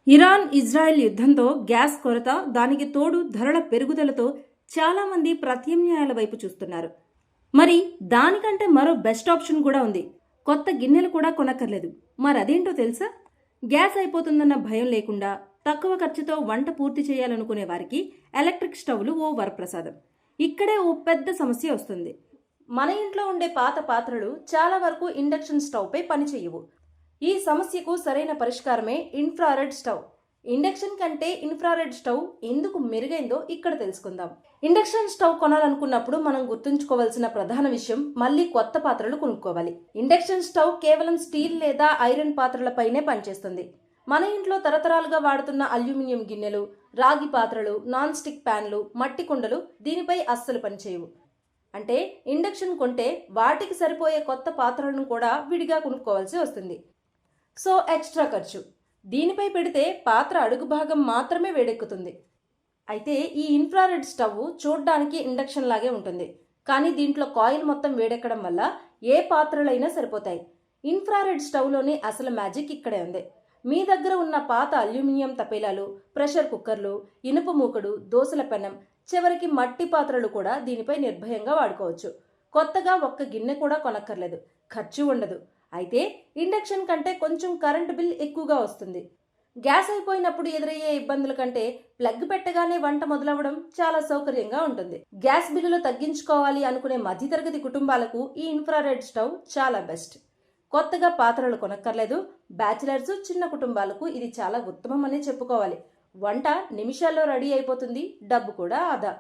Iran Israel యుద్ధంతో gas కొరత, దానికి తోడు ధరల పెరుగుదలతో చాలామంది ప్రత్యామ్నాయాల వైపు చూస్తున్నారు. మరి దానికంటే మరో బెస్ట్ ఆప్షన్ కూడా ఉంది. కొత్త గిన్నెలు కూడా కొనక్కర్లేదు. మరి అదేంటో తెలుసా? గ్యాస్ అయిపోతుందన్న భయం లేకుండా తక్కువ ఖర్చుతో వంట పూర్తి చేయాలనుకునే వారికి ఎలక్ట్రిక్ స్టవ్లు ఓ వరప్రసాదం. ఇక్కడే ఓ పెద్ద సమస్య వస్తుంది. మన ఇంట్లో ఉండే పాత పాత్రలు చాలా వరకు ఇండక్షన్ స్టవ్పై పనిచేయవు. ఈ సమస్యకు సరైన పరిష్కారమే ఇన్ఫ్రారెడ్ స్టవ్. ఇండక్షన్ కంటే ఇన్ఫ్రారెడ్ స్టవ్ ఎందుకు మెరుగైందో ఇక్కడ తెలుసుకుందాం. ఇండక్షన్ స్టవ్ కొనాలనుకున్నప్పుడు మనం గుర్తుంచుకోవాల్సిన ప్రధాన విషయం, మళ్ళీ కొత్త పాత్రలు కొనుక్కోవాలి. ఇండక్షన్ స్టవ్ కేవలం స్టీల్ లేదా ఐరన్ పాత్రలపైనే పనిచేస్తుంది. మన ఇంట్లో తరతరాలుగా వాడుతున్న అల్యూమినియం గిన్నెలు, రాగి పాత్రలు, నాన్ స్టిక్ ప్యాన్లు, మట్టి కుండలు దీనిపై అస్సలు పనిచేయవు. అంటే ఇండక్షన్ కొంటే వాటికి సరిపోయే కొత్త పాత్రలను కూడా విడిగా కొనుక్కోవాల్సి వస్తుంది. సో ఎక్స్ట్రా ఖర్చు. దీనిపై పెడితే పాత్ర అడుగు భాగం మాత్రమే వేడెక్కుతుంది. అయితే ఈ ఇన్ఫ్రారెడ్ స్టవ్ చూడ్డానికి ఇండక్షన్ లాగే ఉంటుంది, కానీ దీంట్లో కాయిల్ మొత్తం వేడెక్కడం వల్ల ఏ పాత్రలైనా సరిపోతాయి. ఇన్ఫ్రారెడ్ స్టవ్లోని అసలు మ్యాజిక్ ఇక్కడే ఉంది. మీ దగ్గర ఉన్న పాత అల్యూమినియం తపేలాలు, ప్రెషర్ కుక్కర్లు, ఇనుప మూకడు, దోసల పెనం, చివరికి మట్టి పాత్రలు కూడా దీనిపై నిర్భయంగా వాడుకోవచ్చు. కొత్తగా ఒక్క గిన్నె కూడా కొనక్కర్లేదు, ఖర్చు ఉండదు. అయితే ఇండక్షన్ కంటే కొంచెం కరెంటు బిల్ ఎక్కువగా వస్తుంది. గ్యాస్ అయిపోయినప్పుడు ఎదురయ్యే ఇబ్బందుల కంటే ప్లగ్ పెట్టగానే వంట మొదలవ్వడం చాలా సౌకర్యంగా ఉంటుంది. గ్యాస్ బిల్లులు తగ్గించుకోవాలి అనుకునే మధ్యతరగతి కుటుంబాలకు ఈ ఇన్ఫ్రారెడ్ స్టవ్ చాలా బెస్ట్. కొత్తగా పాత్రలు కొనక్కర్లేదు. బ్యాచిలర్స్, చిన్న కుటుంబాలకు ఇది చాలా ఉత్తమం అని చెప్పుకోవాలి. వంట నిమిషాల్లో రెడీ అయిపోతుంది, డబ్బు కూడా ఆదా.